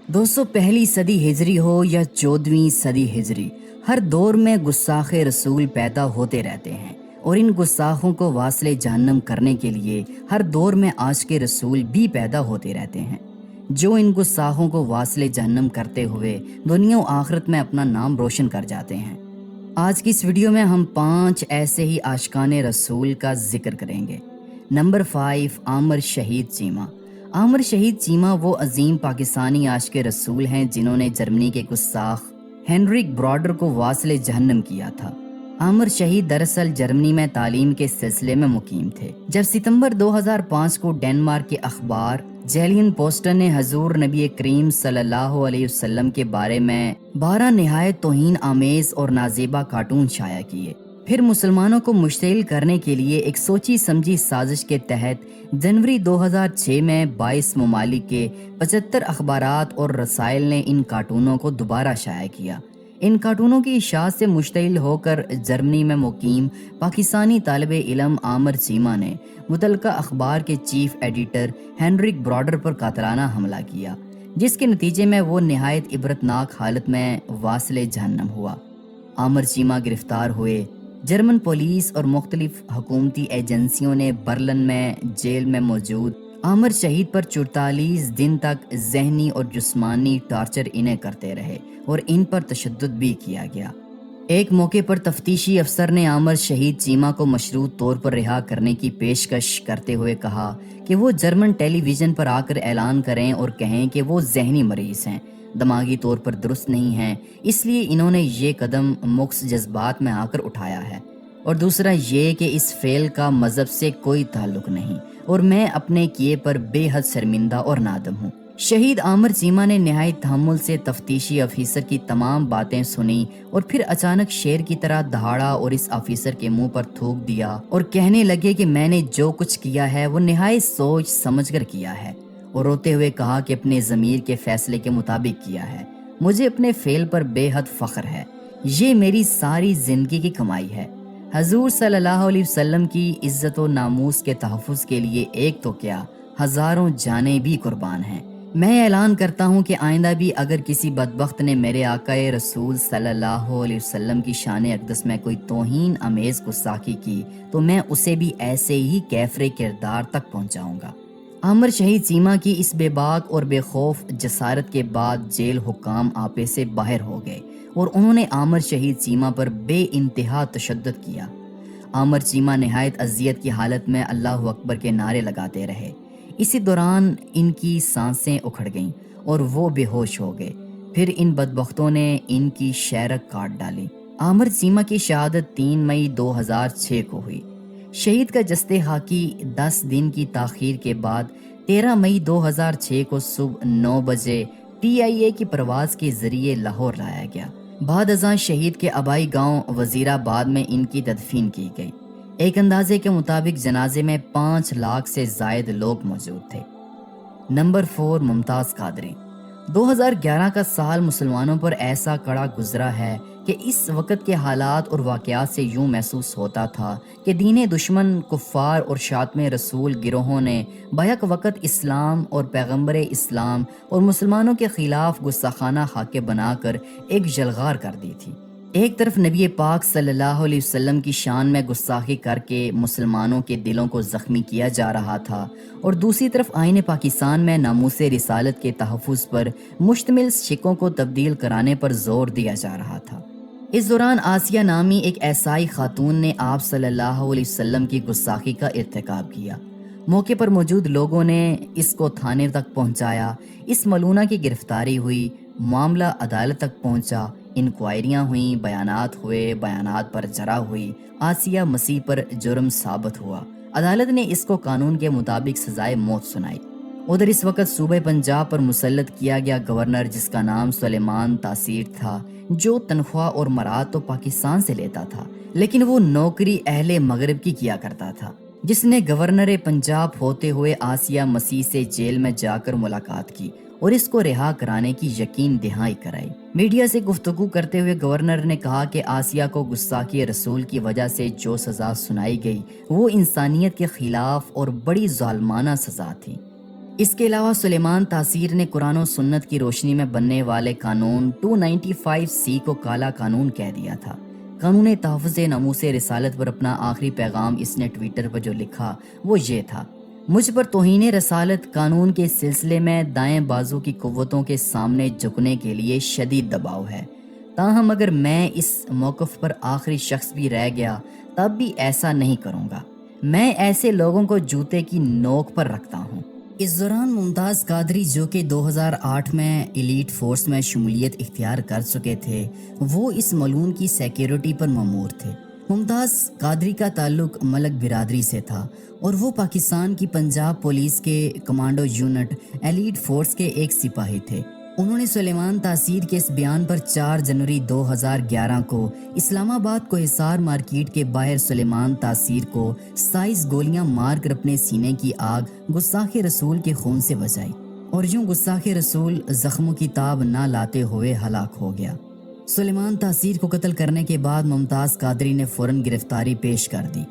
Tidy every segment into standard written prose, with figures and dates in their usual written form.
دوستو، پہلی صدی ہجری ہو یا 14ویں صدی ہجری، ہر دور میں گستاخ رسول پیدا ہوتے رہتے ہیں، اور ان گستاخوں کو واصل جہنم کرنے کے لیے ہر دور میں عاشق رسول بھی پیدا ہوتے رہتے ہیں، جو ان گستاخوں کو واصل جہنم کرتے ہوئے دنیا و آخرت میں اپنا نام روشن کر جاتے ہیں۔ آج کی اس ویڈیو میں ہم 5 ایسے ہی عاشقان رسول کا ذکر کریں گے۔ نمبر 5، عامر شہید چیمہ۔ عامر شہید چیمہ وہ عظیم پاکستانی عاشق رسول ہیں جنہوں نے جرمنی کے گستاخ ہینریک براڈر کو واصل جہنم کیا تھا۔ عامر شہید دراصل جرمنی میں تعلیم کے سلسلے میں مقیم تھے۔ جب ستمبر 2005 کو ڈنمارک کے اخبار جیلین پوسٹر نے حضور نبی کریم صلی اللہ علیہ وسلم کے بارے میں 12 نہایت توہین آمیز اور نازیبا کارٹون شائع کیے، پھر مسلمانوں کو مشتعل کرنے کے لیے ایک سوچی سمجھی سازش کے تحت جنوری 2006 میں 22 ممالک کے 75 اخبارات اور رسائل نے ان کارٹونوں کو دوبارہ شائع کیا۔ ان کارٹونوں کی اشاعت سے مشتعل ہو کر جرمنی میں مقیم پاکستانی طالب علم عامر چیمہ نے متعلقہ اخبار کے چیف ایڈیٹر ہینریک براڈر پر قاتلانہ حملہ کیا، جس کے نتیجے میں وہ نہایت عبرتناک حالت میں واصل جہنم ہوا۔ عامر چیمہ گرفتار ہوئے۔ جرمن پولیس اور مختلف حکومتی ایجنسیوں نے برلن میں جیل میں موجود عامر شہید پر 44 دن تک ذہنی اور جسمانی ٹارچر انہیں کرتے رہے اور ان پر تشدد بھی کیا گیا۔ ایک موقع پر تفتیشی افسر نے عامر شہید چیمہ کو مشروط طور پر رہا کرنے کی پیشکش کرتے ہوئے کہا کہ وہ جرمن ٹیلی ویژن پر آ کر اعلان کریں اور کہیں کہ وہ ذہنی مریض ہیں، دماغی طور پر درست نہیں ہیں، اس لیے انہوں نے یہ قدم مخص جذبات میں آ کر اٹھایا ہے، اور دوسرا یہ کہ اس فعل کا مذہب سے کوئی تعلق نہیں اور میں اپنے کیے پر بے حد شرمندہ اور نادم ہوں۔ شہید عامر چیمہ نے نہایت تحمل سے تفتیشی آفیسر کی تمام باتیں سنی اور پھر اچانک شیر کی طرح دہاڑا اور اس آفیسر کے منہ پر تھوک دیا اور کہنے لگے کہ میں نے جو کچھ کیا ہے وہ نہایت سوچ سمجھ کر کیا ہے، اور روتے ہوئے کہا کہ اپنے ضمیر کے فیصلے کے مطابق کیا ہے، مجھے اپنے فعل پر بے حد فخر ہے، یہ میری ساری زندگی کی کمائی ہے۔ حضور صلی اللہ علیہ وسلم کی عزت و ناموس کے تحفظ کے لیے ایک تو کیا، ہزاروں جانیں بھی قربان ہیں۔ میں اعلان کرتا ہوں کہ آئندہ بھی اگر کسی بدبخت نے میرے آقا رسول صلی اللہ علیہ وسلم کی شان اقدس میں کوئی توہین امیز گستاخی کی تو میں اسے بھی ایسے ہی کیفر کردار تک پہنچاؤں گا۔ عامر شہید چیمہ کی اس بے باک اور بے خوف جسارت کے بعد جیل حکام آپے سے باہر ہو گئے اور انہوں نے عامر شہید چیمہ پر بے انتہا تشدد کیا۔ عامر چیمہ نہایت اذیت کی حالت میں اللہ اکبر کے نعرے لگاتے رہے۔ اسی دوران ان کی سانسیں اکھڑ گئیں اور وہ بے ہوش ہو گئے۔ پھر ان بدبختوں نے ان کی شیرک کاٹ ڈالی۔ عامر چیمہ کی شہادت 3 مئی 2006 کو ہوئی۔ شہید کا جسد خاکی 10 دن کی تاخیر کے بعد 13 مئی 2006 کو صبح 9 بجے PIA کی پرواز کے ذریعے لاہور لایا گیا۔ بعد ازاں شہید کے آبائی گاؤں وزیرآباد میں ان کی تدفین کی گئی۔ ایک اندازے کے مطابق جنازے میں 5 لاکھ سے زائد لوگ موجود تھے۔ نمبر 4، ممتاز قادری۔ 2011 کا سال مسلمانوں پر ایسا کڑا گزرا ہے کہ اس وقت کے حالات اور واقعات سے یوں محسوس ہوتا تھا کہ دین دشمن، کفار اور شاطم رسول گروہوں نے بیک وقت اسلام اور پیغمبر اسلام اور مسلمانوں کے خلاف گستاخانہ خاکے بنا کر ایک یلغار کر دی تھی۔ ایک طرف نبی پاک صلی اللہ علیہ وسلم کی شان میں گستاخی کر کے مسلمانوں کے دلوں کو زخمی کیا جا رہا تھا، اور دوسری طرف آئین پاکستان میں ناموس رسالت کے تحفظ پر مشتمل سکوں کو تبدیل کرانے پر زور دیا جا رہا تھا۔ اس دوران آسیہ نامی ایک عیسائی خاتون نے آپ صلی اللہ علیہ وسلم کی گستاخی کا ارتکاب کیا۔ موقع پر موجود لوگوں نے اس کو تھانے تک پہنچایا۔ اس ملونہ کی گرفتاری ہوئی، معاملہ عدالت تک پہنچا، انکوائریاں ہوئیں، بیانات ہوئے، بیانات پر جرح ہوئی، آسیہ مسیح پر جرم ثابت ہوا۔ عدالت نے اس کو قانون کے مطابق سزائے موت سنائی۔ ادھر اس وقت صوبہ پنجاب پر مسلط کیا گیا گورنر، جس کا نام سلیمان تاثیر تھا، جو تنخواہ اور مراد تو پاکستان سے لیتا تھا، لیکن وہ نوکری اہل مغرب کی کیا کرتا تھا، جس نے گورنر پنجاب ہوتے ہوئے آسیہ مسیح سے جیل میں جا کر ملاقات کی اور اس کو رہا کرانے کی یقین دہانی کرائی۔ میڈیا سے گفتگو کرتے ہوئے گورنر نے کہا کہ آسیہ کو گستاخی رسول کی وجہ سے جو سزا سنائی گئی وہ انسانیت کے خلاف اور بڑی ظالمانہ سزا تھی۔ اس کے علاوہ سلیمان تاثیر نے قرآن و سنت کی روشنی میں بننے والے قانون 295C کو کالا قانون کہہ دیا تھا۔ قانون تحفظ ناموس رسالت پر اپنا آخری پیغام اس نے ٹویٹر پر جو لکھا وہ یہ تھا: مجھ پر توہین رسالت قانون کے سلسلے میں دائیں بازو کی قوتوں کے سامنے جھکنے کے لیے شدید دباؤ ہے، تاہم اگر میں اس موقف پر آخری شخص بھی رہ گیا تب بھی ایسا نہیں کروں گا۔ میں ایسے لوگوں کو جوتے کی نوک پر رکھتا ہوں۔ اس دوران ممتاز قادری، جو کہ 2008 میں ایلیٹ فورس میں شمولیت اختیار کر چکے تھے، وہ اس ملعون کی سیکیورٹی پر مامور تھے۔ ممتاز قادری کا تعلق ملک برادری سے تھا اور وہ پاکستان کی پنجاب پولیس کے کمانڈو یونٹ ایلیٹ فورس کے ایک سپاہی تھے۔ انہوں نے سلیمان تاثیر کے اس بیان پر 4 جنوری 2011 کو اسلام آباد کو حصار مارکیٹ کے باہر سلیمان تاثیر کو 27 گولیاں مار کر اپنے سینے کی آگ گستاخ رسول کے خون سے بجھائی، اور یوں گستاخ رسول زخموں کی تاب نہ لاتے ہوئے ہلاک ہو گیا۔ سلیمان تاثیر کو قتل کرنے کے بعد ممتاز قادری نے فوراً گرفتاری پیش کر دی۔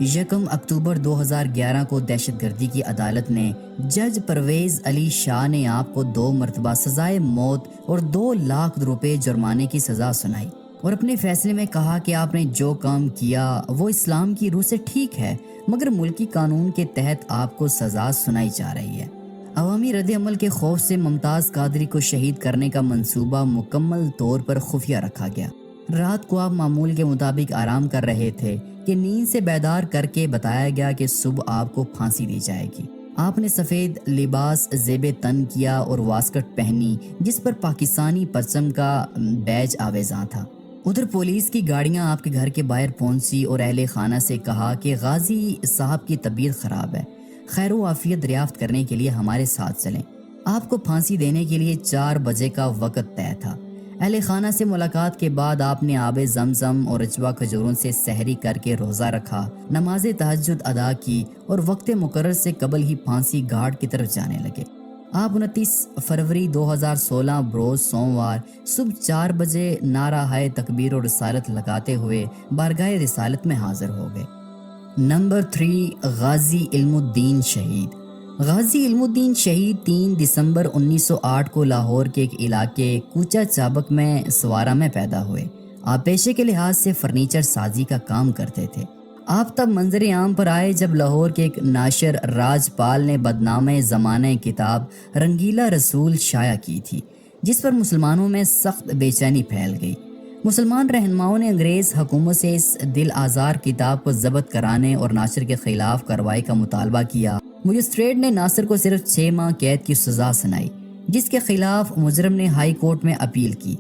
1 اکتوبر 2011 کو دہشت گردی کی عدالت نے جج پرویز علی شاہ نے آپ کو 2 مرتبہ سزائے موت اور 2 لاکھ روپے جرمانے کی سزا سنائی، اور اپنے فیصلے میں کہا کہ آپ نے جو کام کیا وہ اسلام کی روح سے ٹھیک ہے، مگر ملکی قانون کے تحت آپ کو سزا سنائی جا رہی ہے۔ عوامی رد عمل کے خوف سے ممتاز قادری کو شہید کرنے کا منصوبہ مکمل طور پر خفیہ رکھا گیا۔ رات کو آپ معمول کے مطابق آرام کر رہے تھے کہ نیند سے بیدار کر کے بتایا گیا کہ صبح آپ کو پھانسی دی جائے گی۔ آپ نے سفید لباس زیب تن کیا اور واسکٹ پہنی جس پر پاکستانی پرچم کا بیج آویزاں تھا۔ ادھر پولیس کی گاڑیاں آپ کے گھر کے باہر پہنچی اور اہل خانہ سے کہا کہ غازی صاحب کی طبیعت خراب ہے، خیر و عافیت دریافت کرنے کے لیے ہمارے ساتھ چلیں۔ آپ کو پھانسی دینے کے لیے 4 بجے کا وقت طے تھا۔ اہل خانہ سے ملاقات کے بعد آپ نے آب زمزم اور اجوا کھجوروں سے سحری کر کے روزہ رکھا، نماز تہجد ادا کی اور وقت مقرر سے قبل ہی پھانسی گھاٹ کی طرف جانے لگے۔ آپ 29 فروری 2016 بروز سوموار صبح 4 بجے نعرہ ہائے تکبیر و رسالت لگاتے ہوئے بارگاہ رسالت میں حاضر ہو گئے۔ نمبر 3، غازی علم الدین شہید۔ غازی علم الدین شہید 3 دسمبر 1908 کو لاہور کے ایک علاقے کوچہ چابک میں سوارہ میں پیدا ہوئے۔ آپ پیشے کے لحاظ سے فرنیچر سازی کا کام کرتے تھے۔ آپ تب منظر عام پر آئے جب لاہور کے ایک ناشر راج پال نے بدنامِ زمانہ کتاب رنگیلا رسول شائع کی تھی، جس پر مسلمانوں میں سخت بے چینی پھیل گئی۔ مسلمان رہنماؤں نے انگریز حکومت سے اس دل آزار کتاب کو ضبط کرانے اور ناشر کے خلاف کارروائی کا مطالبہ کیا۔ مجسٹریٹ نے ناصر کو صرف 6 ماہ قید کی سزا سنائی، جس کے خلاف مجرم نے ہائی کورٹ میں اپیل کی،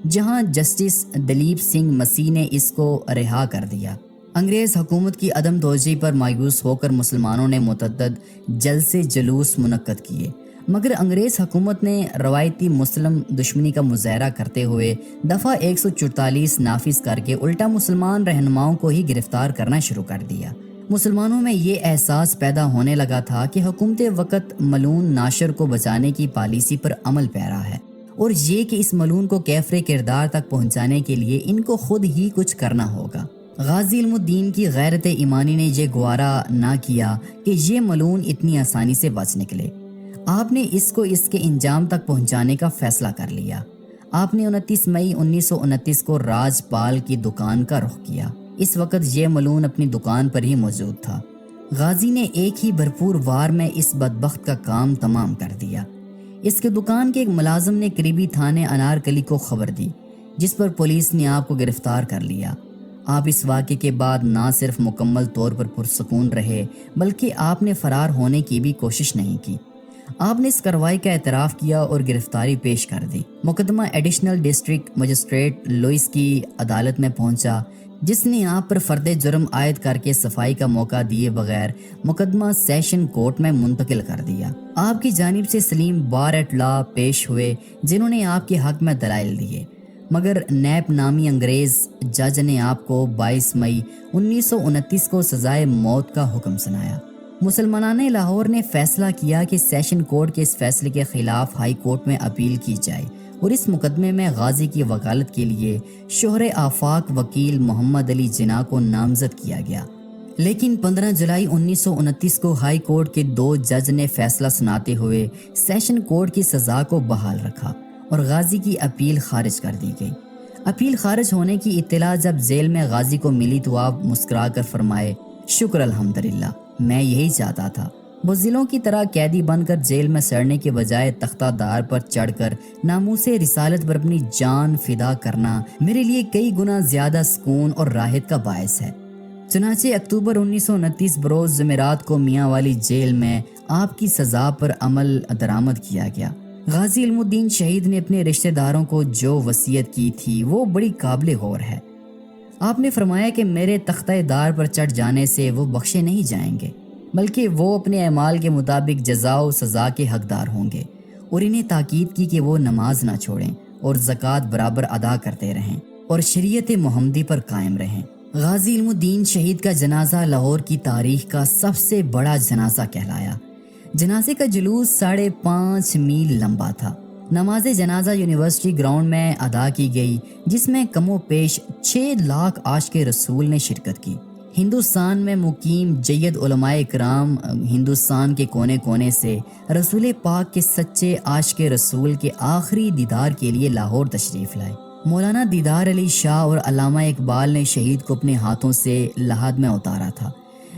جہاں جسٹس دلیپ سنگھ مسیح نے اس کو رہا کر دیا۔ انگریز حکومت کی عدم توجہی پر مایوس ہو کر مسلمانوں نے متعدد جلسے جلوس منعقد کیے، مگر انگریز حکومت نے روایتی مسلم دشمنی کا مظاہرہ کرتے ہوئے دفعہ 144 نافذ کر کے الٹا مسلمان رہنماؤں کو ہی گرفتار کرنا شروع کر دیا۔ مسلمانوں میں یہ احساس پیدا ہونے لگا تھا کہ حکومت وقت ملعون ناشر کو بچانے کی پالیسی پر عمل پیرا ہے، اور یہ کہ اس ملعون کو کیفر کردار تک پہنچانے کے لیے ان کو خود ہی کچھ کرنا ہوگا۔ غازی علم الدین کی غیرت ایمانی نے یہ گوارا نہ کیا کہ یہ ملعون اتنی آسانی سے بچ نکلے۔ آپ نے اس کو اس کے انجام تک پہنچانے کا فیصلہ کر لیا۔ آپ نے 29 مئی 1929 کو راج پال کی دکان کا رخ کیا۔ اس وقت یہ ملعون اپنی دکان پر ہی موجود تھا۔ غازی نے ایک ہی بھرپور وار میں اس بدبخت کا کام تمام کر دیا۔ اس کے دکان کے ایک ملازم نے قریبی تھانے انارکلی کو خبر دی، جس پر پولیس نے آپ کو گرفتار کر لیا۔ آپ اس واقعے کے بعد نہ صرف مکمل طور پر پرسکون رہے بلکہ آپ نے فرار ہونے کی بھی کوشش نہیں کی۔ آپ نے اس کارروائی کا اعتراف کیا اور گرفتاری پیش کر دی۔ مقدمہ ایڈیشنل ڈسٹرکٹ مجسٹریٹ لوئس کی عدالت میں پہنچا، جس نے آپ پر فرد جرم عائد کر کے صفائی کا موقع دیے بغیر مقدمہ سیشن کورٹ میں منتقل کر دیا۔ آپ کی جانب سے سلیم بار ایٹ لا پیش ہوئے، جنہوں نے آپ کے حق میں دلائل دیے، مگر نیپ نامی انگریز جج نے آپ کو 22 مئی 1929 کو سزائے موت کا حکم سنایا۔ مسلمانان لاہور نے فیصلہ کیا کہ سیشن کورٹ کے اس فیصلے کے خلاف ہائی کورٹ میں اپیل کی جائے، اور اس مقدمے میں غازی کی وکالت کے لیے شوہر آفاق وکیل محمد علی جناح کو نامزد کیا گیا۔ لیکن 15 جولائی 1929 کو ہائی کورٹ کے 2 جج نے فیصلہ سناتے ہوئے سیشن کورٹ کی سزا کو بحال رکھا اور غازی کی اپیل خارج کر دی گئی۔ اپیل خارج ہونے کی اطلاع جب جیل میں غازی کو ملی تو آپ مسکرا کر فرمائے، شکر الحمدللہ، میں یہی چاہتا تھا۔ بزدلوں کی طرح قیدی بن کر جیل میں سڑنے کے بجائے تختہ دار پر چڑھ کر ناموس رسالت پر اپنی جان فدا کرنا میرے لیے کئی گنا زیادہ سکون اور راحت کا باعث ہے۔ چنانچہ اکتوبر 1929 بروز جمعرات کو میاں والی جیل میں آپ کی سزا پر عمل درآمد کیا گیا۔ غازی علم الدین شہید نے اپنے رشتہ داروں کو جو وصیت کی تھی وہ بڑی قابل غور ہے۔ آپ نے فرمایا کہ میرے تختہ دار پر چڑھ جانے سے وہ بخشے نہیں جائیں گے، بلکہ وہ اپنے اعمال کے مطابق جزا و سزا کے حقدار ہوں گے، اور انہیں تاکید کی کہ وہ نماز نہ چھوڑیں اور زکوٰۃ برابر ادا کرتے رہیں اور شریعت محمدی پر قائم رہیں۔ غازی علم الدین شہید کا جنازہ لاہور کی تاریخ کا سب سے بڑا جنازہ کہلایا۔ جنازے کا جلوس 5.5 میل لمبا تھا۔ نماز جنازہ یونیورسٹی گراؤنڈ میں ادا کی گئی، جس میں کم و بیش 6 لاکھ عاشق رسول نے شرکت کی۔ ہندوستان میں مقیم جید علماء کرام ہندوستان کے کونے کونے سے رسول پاک کے سچے عاشق رسول کے آخری دیدار کے لیے لاہور تشریف لائے۔ مولانا دیدار علی شاہ اور علامہ اقبال نے شہید کو اپنے ہاتھوں سے لحد میں اتارا تھا،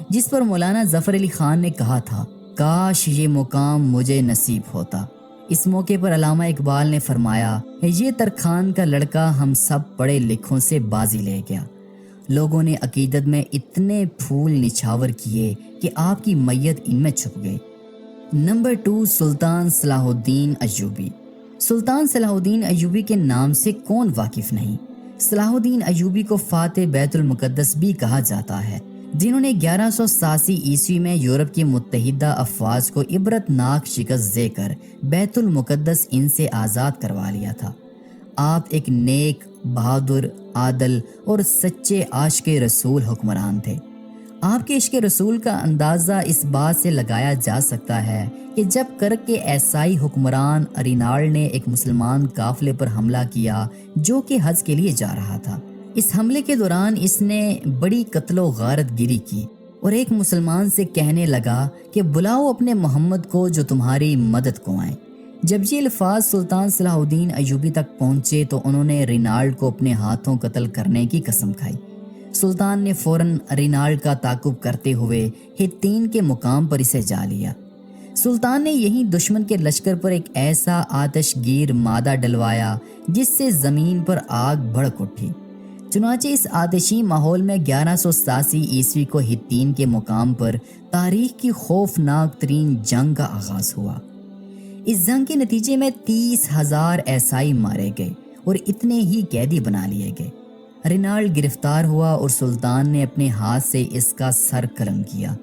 جس پر مولانا ظفر علی خان نے کہا تھا، کاش یہ مقام مجھے نصیب ہوتا۔ اس موقع پر علامہ اقبال نے فرمایا، یہ ترکھان کا لڑکا ہم سب پڑھے لکھوں سے بازی لے گیا۔ لوگوں نے عقیدت میں اتنے پھول نچھاور کیے کہ آپ کی میت ان میں چھپ گئی۔ نمبر 2، سلطان صلاح الدین ایوبی۔ سلطان صلاح الدین ایوبی کے نام سے کون واقف نہیں؟ صلاح الدین ایوبی کو فاتح بیت المقدس بھی کہا جاتا ہے، جنہوں نے 1187 عیسوی میں یورپ کی متحدہ افواج کو عبرتناک شکست دے کر بیت المقدس ان سے آزاد کروا لیا تھا۔ آپ ایک نیک، بہادر، عادل اور سچے عاشق رسول حکمران تھے۔ آپ کے عشق رسول کا اندازہ اس بات سے لگایا جا سکتا ہے کہ جب کرک کے عیسائی حکمران رینالڈ نے ایک مسلمان قافلے پر حملہ کیا جو کہ حج کے لیے جا رہا تھا، اس حملے کے دوران اس نے بڑی قتل و غارت گیری کی اور ایک مسلمان سے کہنے لگا کہ بلاؤ اپنے محمد کو جو تمہاری مدد کو آئیں۔ جب یہ الفاظ سلطان صلاح الدین ایوبی تک پہنچے تو انہوں نے رینالڈ کو اپنے ہاتھوں قتل کرنے کی قسم کھائی۔ سلطان نے فوراً رینالڈ کا تعاقب کرتے ہوئے ہتین کے مقام پر اسے جا لیا۔ سلطان نے یہیں دشمن کے لشکر پر ایک ایسا آتش گیر مادہ ڈلوایا جس سے زمین پر آگ بھڑک اٹھی۔ چنانچہ اس آتشی ماحول میں 1187 عیسوی کو ہتین کے مقام پر تاریخ کی خوفناک ترین جنگ کا آغاز ہوا۔ اس جنگ کے نتیجے میں 30,000 عیسائی مارے گئے اور اتنے ہی قیدی بنا لیے گئے۔ رینالڈ گرفتار ہوا اور سلطان نے اپنے ہاتھ سے اس کا سر قلم کیا،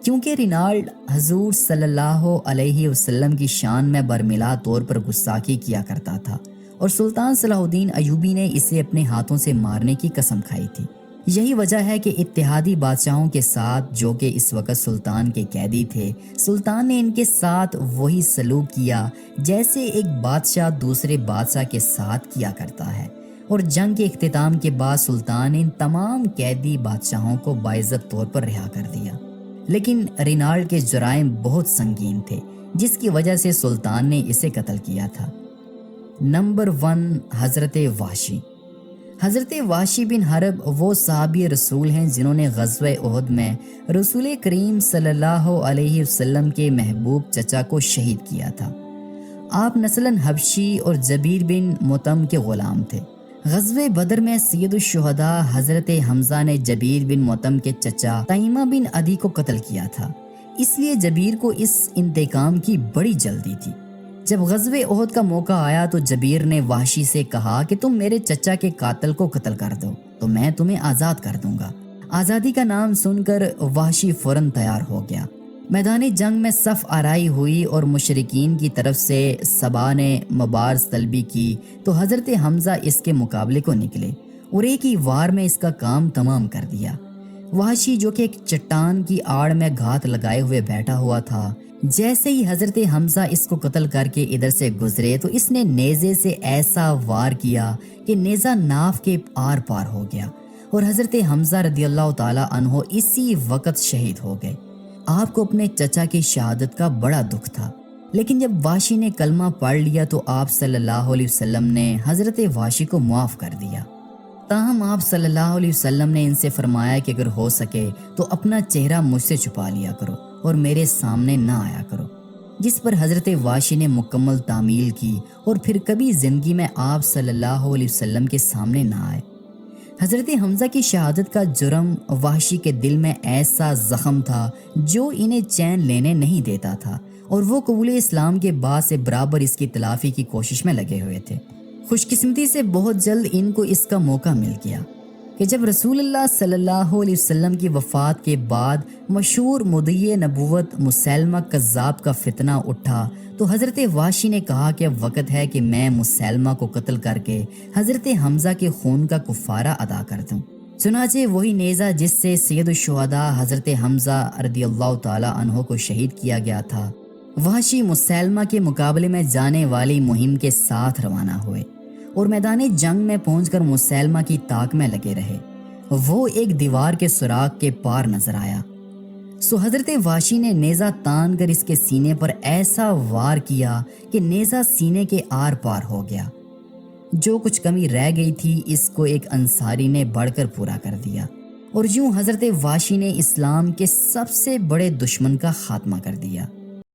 کیونکہ رینالڈ حضور صلی اللہ علیہ وسلم کی شان میں برملا طور پر گستاخی کیا کرتا تھا، اور سلطان صلاح الدین ایوبی نے اسے اپنے ہاتھوں سے مارنے کی قسم کھائی تھی۔ یہی وجہ ہے کہ اتحادی بادشاہوں کے ساتھ، جو کہ اس وقت سلطان کے قیدی تھے، سلطان نے ان کے ساتھ وہی سلوک کیا جیسے ایک بادشاہ دوسرے بادشاہ کے ساتھ کیا کرتا ہے، اور جنگ کے اختتام کے بعد سلطان نے ان تمام قیدی بادشاہوں کو باعزت طور پر رہا کر دیا۔ لیکن رینالڈ کے جرائم بہت سنگین تھے، جس کی وجہ سے سلطان نے اسے قتل کیا تھا۔ نمبر 1، حضرت وحشی۔ حضرت وحشی بن حرب وہ صحابی رسول ہیں جنہوں نے غزوہ احد میں رسول کریم صلی اللہ علیہ وسلم کے محبوب چچا کو شہید کیا تھا۔ آپ نسلاً حبشی اور جبیر بن مطعم کے غلام تھے۔ غزوہ بدر میں سید الشہداء حضرت حمزہ نے جبیر بن مطعم کے چچا تیمہ بن عدی کو قتل کیا تھا، اس لیے جبیر کو اس انتقام کی بڑی جلدی تھی۔ جب غزوہ احد کا موقع آیا تو جبیر نے وحشی سے کہا کہ تم میرے چچا کے قاتل کو قتل کر دو تو میں تمہیں آزاد کر دوں گا۔ آزادی کا نام سن کر وحشی فوراً تیار ہو گیا۔ میدان جنگ میں صف آرائی ہوئی اور مشرکین کی طرف سے صبا نے مبارز طلبی کی تو حضرت حمزہ اس کے مقابلے کو نکلے اور ایک ہی وار میں اس کا کام تمام کر دیا۔ وحشی جو کہ ایک چٹان کی آڑ میں گھات لگائے ہوئے بیٹھا ہوا تھا، جیسے ہی حضرت حمزہ اس کو قتل کر کے ادھر سے گزرے تو اس نے نیزے سے ایسا وار کیا کہ نیزہ ناف کے آر پار ہو گیا اور حضرت حمزہ رضی اللہ تعالی عنہ اسی وقت شہید ہو گئے۔ آپ کو اپنے چچا کی شہادت کا بڑا دکھ تھا، لیکن جب واشی نے کلمہ پڑھ لیا تو آپ صلی اللہ علیہ وسلم نے حضرت واشی کو معاف کر دیا۔ تاہم آپ صلی اللہ علیہ وسلم نے ان سے فرمایا کہ اگر ہو سکے تو اپنا چہرہ مجھ سے چھپا لیا کرو اور میرے سامنے نہ آیا کرو، جس پر حضرت واشی نے مکمل تعمیل کی اور پھر کبھی زندگی میں آپ صلی اللہ علیہ وسلم کے سامنے نہ آئے۔ حضرت حمزہ کی شہادت کا جرم وحشی کے دل میں ایسا زخم تھا جو انہیں چین لینے نہیں دیتا تھا، اور وہ قبول اسلام کے بعد سے برابر اس کی تلافی کی کوشش میں لگے ہوئے تھے۔ خوش قسمتی سے بہت جلد ان کو اس کا موقع مل گیا کہ جب رسول اللہ صلی اللہ علیہ وسلم کی وفات کے بعد مشہور مدعی نبوت مسیلمہ کذاب کا فتنہ اٹھا تو حضرت واشی نے کہا کہ اب وقت ہے کہ میں مسیلمہ کو قتل کر کے حضرت حمزہ کے خون کا کفارہ ادا کر دوں۔ چنانچہ وہی نیزہ جس سے سید الشہداء حضرت حمزہ رضی اللہ تعالی عنہ کو شہید کیا گیا تھا، وحشی مسیلمہ کے مقابلے میں جانے والی مہم کے ساتھ روانہ ہوئے اور میدان جنگ میں پہنچ کر مسیلمہ کی طاق میں لگے رہے۔ وہ ایک دیوار کے سوراخ کے پار نظر آیا، سو حضرت واشی نے نیزہ تان کر اس کے سینے پر ایسا وار کیا کہ نیزہ سینے کے آر پار ہو گیا۔ جو کچھ کمی رہ گئی تھی اس کو ایک انصاری نے بڑھ کر پورا کر دیا، اور یوں حضرت واشی نے اسلام کے سب سے بڑے دشمن کا خاتمہ کر دیا۔